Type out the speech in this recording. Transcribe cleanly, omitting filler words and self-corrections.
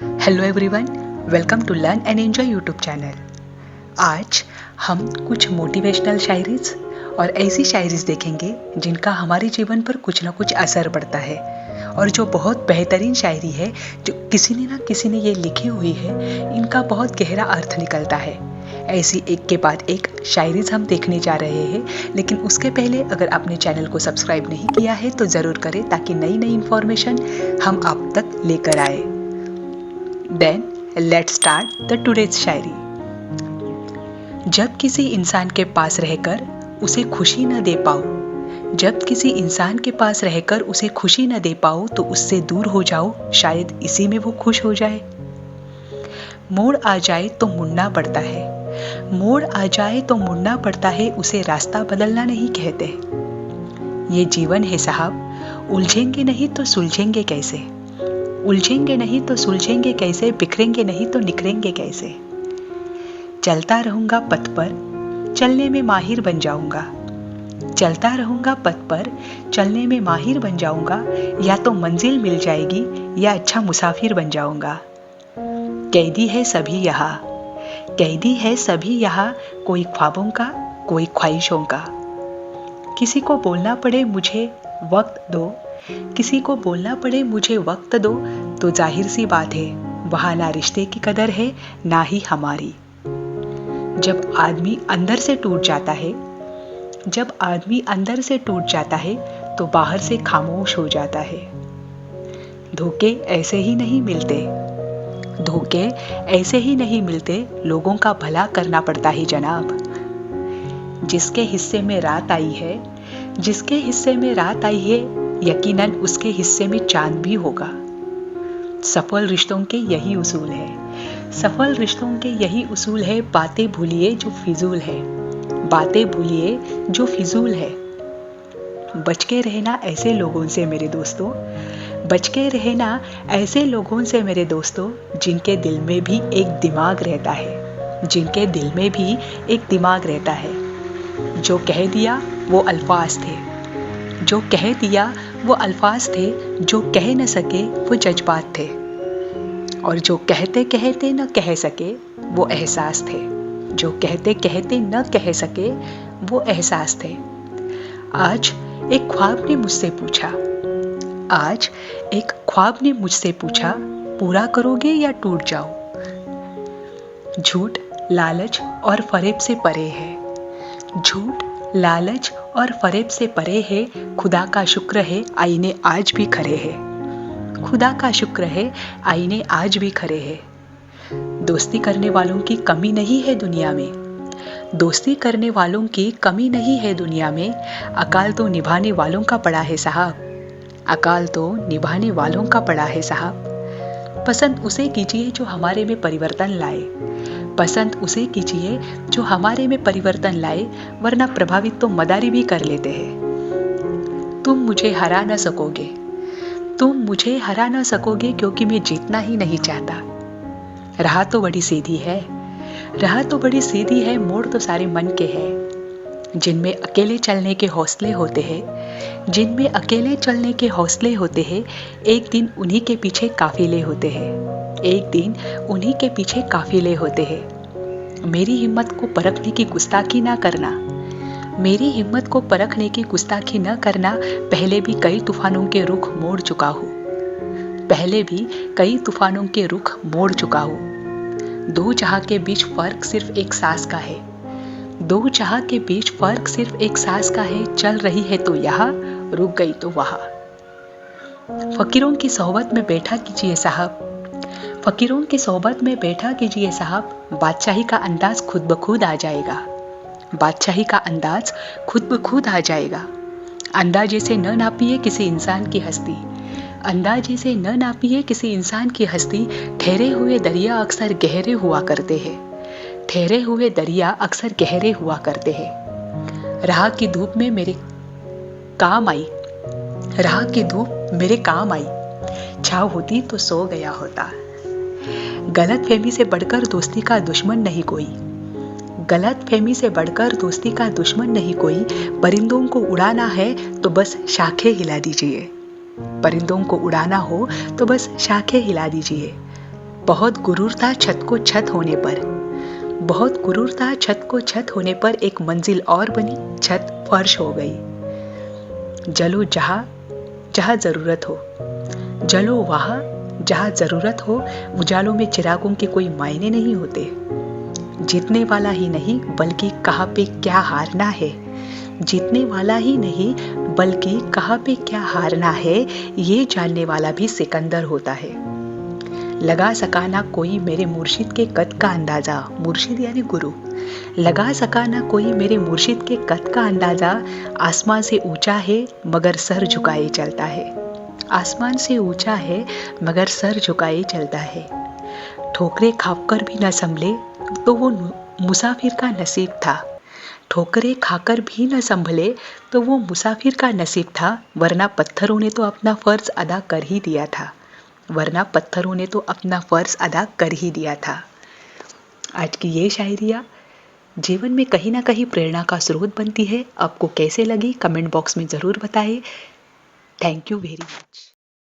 Hello everyone, welcome to learn and enjoy YouTube channel. आज हम कुछ मोटिवेशनल शायरीज और ऐसी शायरीज देखेंगे जिनका हमारे जीवन पर कुछ ना कुछ असर पड़ता है और जो बहुत बेहतरीन शायरी है, जो किसी ने ये लिखी हुई है, इनका बहुत गहरा अर्थ निकलता है। ऐसी एक के बाद एक शायरीज हम देखने जा रहे हैं, लेकिन उसके पहले अगर आपने चैनल को सब्सक्राइब नहीं किया है तो ज़रूर करें ताकि नई नई इन्फॉर्मेशन हम आप तक लेकर आए। Then let's start the today's शायरी। जब किसी इंसान के पास रहकर उसे खुशी न दे पाओ, जब किसी इंसान के पास रहकर उसे खुशी न दे पाओ तो उससे दूर हो जाओ, शायद इसी में वो खुश हो जाए। मोड़ आ जाए तो मुड़ना पड़ता है, मोड़ आ जाए तो मुड़ना पड़ता है, उसे रास्ता बदलना नहीं कहते। ये जीवन है साहब, उलझेंगे नहीं तो सुलझेंगे कैसे, उलझेंगे नहीं तो सुलझेंगे कैसे, बिखरेंगे नहीं तो निखरेंगे कैसे। चलता रहूंगा पथ पर, चलने में माहिर बन जाऊंगा, चलता रहूंगा पथ पर, चलने में माहिर बन जाऊंगा, या तो मंजिल मिल जाएगी या अच्छा मुसाफिर बन जाऊंगा। कैदी है सभी यहाँ, कैदी है सभी यहाँ, कोई ख्वाबों का, कोई ख्वाहिशों का। किसी को बोलना पड़े मुझे वक्त दो, किसी को बोलना पड़े मुझे वक्त दो, तो जाहिर सी बात है वहाँ ना रिश्ते की कदर है ना ही हमारी। जब आदमी अंदर से टूट जाता है, जब आदमी अंदर से टूट जाता है तो बाहर से खामोश हो जाता है। धोखे ऐसे ही नहीं मिलते, धोखे ऐसे ही नहीं मिलते, लोगों का भला करना पड़ता है जनाब। जिसके हिस्से में रात आई है, जिसके हिस्से में रात आई है, यकीनन उसके हिस्से में चांद भी होगा। सफल रिश्तों के यही उसूल है, सफल रिश्तों के यही उसूल है, बातें भूलिए जो फिजूल है, बातें भूलिए जो फिजूल है। बच के रहना ऐसे लोगों से मेरे दोस्तों, बच के रहना ऐसे लोगों से मेरे दोस्तों, जिनके दिल में भी एक दिमाग रहता है, जिनके दिल में भी एक दिमाग रहता है। जो कह दिया वो अल्फाज थे, जो कह दिया वो अल्फाज थे, जो कह न सके वो जज्बात थे, और जो कहते कहते न कह सके वो एहसास थे, जो कहते कहते न कह सके वो एहसास थे। आज एक ख्वाब ने मुझसे पूछा, आज एक ख्वाब ने मुझसे पूछा, पूरा करोगे या टूट जाओ। झूठ लालच और फरेब से परे है, झूठ लालच और फरेब से परे है, खुदा का शुक्र है आईने आज भी खड़े हैं, खुदा का शुक्र है आईने आज भी खड़े हैं। दोस्ती करने वालों की कमी नहीं है दुनिया में, दोस्ती करने वालों की कमी नहीं है दुनिया में, अकाल तो निभाने वालों का पड़ा है साहब, अकाल तो निभाने वालों का पड़ा है साहब। पसंद उसे कीजिए जो हमारे में परिवर्तन लाए, पसंद उसे कीजिए जो हमारे में परिवर्तन लाए, वरना प्रभावित तो मदारी भी कर लेते हैं। तुम मुझे हरा न सकोगे, तुम मुझे हरा न सकोगे, क्योंकि मैं जीतना ही नहीं चाहता। राह तो बड़ी सीधी है, राह तो बड़ी सीधी है, मोड़ तो सारे मन के हैं। जिनमें अकेले चलने के हौसले होते हैं, जिनमें अकेले चलने के हौसले होते हैं, एक दिन उन्हीं के पीछे काफिले होते हैं, एक दिन उन्हीं के पीछे काफिले होते हैं। मेरी हिम्मत को परखने की गुस्ताखी ना करना, मेरी हिम्मत को परखने की गुस्ताखी न करना, पहले भी कई तूफानों के रुख मोड़ चुका हूँ, पहले भी कई तूफानों के रुख मोड़ चुका हूँ। दो जहां के बीच फर्क सिर्फ एक सांस का है, दो जहां के बीच फर्क सिर्फ एक सांस का है, चल रही है तो यहाँ, रुक गई तो वहाँ। फकीरों की सोहबत में बैठा कीजिए साहब, फकीरों की सोहबत में बैठा कीजिए साहब, बादशाही का अंदाज खुद ब खुद आ जाएगा, बादशाही का अंदाज खुद ब खुद आ जाएगा। अंदाजे से न नापिए किसी इंसान की हस्ती, अंदाजे से न नापिए किसी इंसान की हस्ती, ठहरे हुए दरिया अक्सर गहरे हुआ करते हैं, ठहरे हुए दरिया अक्सर गहरे हुआ करते हैं। राह की धूप में मेरे काम आई, राह की धूप मेरे काम आई, छाव होती तो सो गया होता। गलत फहमी से बढ़कर दोस्ती का दुश्मन नहीं कोई, गलत फहमी से बढ़कर दोस्ती का दुश्मन नहीं कोई। परिंदों को उड़ाना है तो बस शाखें हिला दीजिए, परिंदों को उड़ाना हो तो बस शाखें हिला दीजिए। बहुत गुरूर था छत को छत होने पर, बहुत गुरूर था छत को छत होने पर, एक मंजिल और बनी छत फर्श हो गई। जलो जहां जहां जरूरत हो, जलो वहां जहां जरूरत हो, उजालों में चिरागों के कोई मायने नहीं होते। जीतने वाला ही नहीं बल्कि कहाँ पे क्या हारना है, जीतने वाला ही नहीं बल्कि कहाँ पे क्या हारना है, ये जानने वाला भी सिकंदर होता है। लगा सका ना कोई मेरे मुर्शिद के कद का अंदाजा, मुर्शिद यानी गुरु, लगा सका ना कोई मेरे मुर्शिद के कद का अंदाजा, आसमान से ऊंचा है मगर सर झुकाए चलता है, आसमान से ऊंचा है मगर सर झुकाए चलता है। ठोकरे खाकर भी न संभले तो वो मुसाफिर का नसीब था, ठोकरे खाकर भी न संभले तो वो मुसाफिर का नसीब था, वरना पत्थरों ने तो अपना फर्ज अदा कर ही दिया था, वरना पत्थरों ने तो अपना फर्ज अदा कर ही दिया था। आज की ये शायरिया जीवन में कहीं ना कहीं प्रेरणा का स्रोत बनती है। आपको कैसे लगी कमेंट बॉक्स में ज़रूर बताएं। Thank you very much.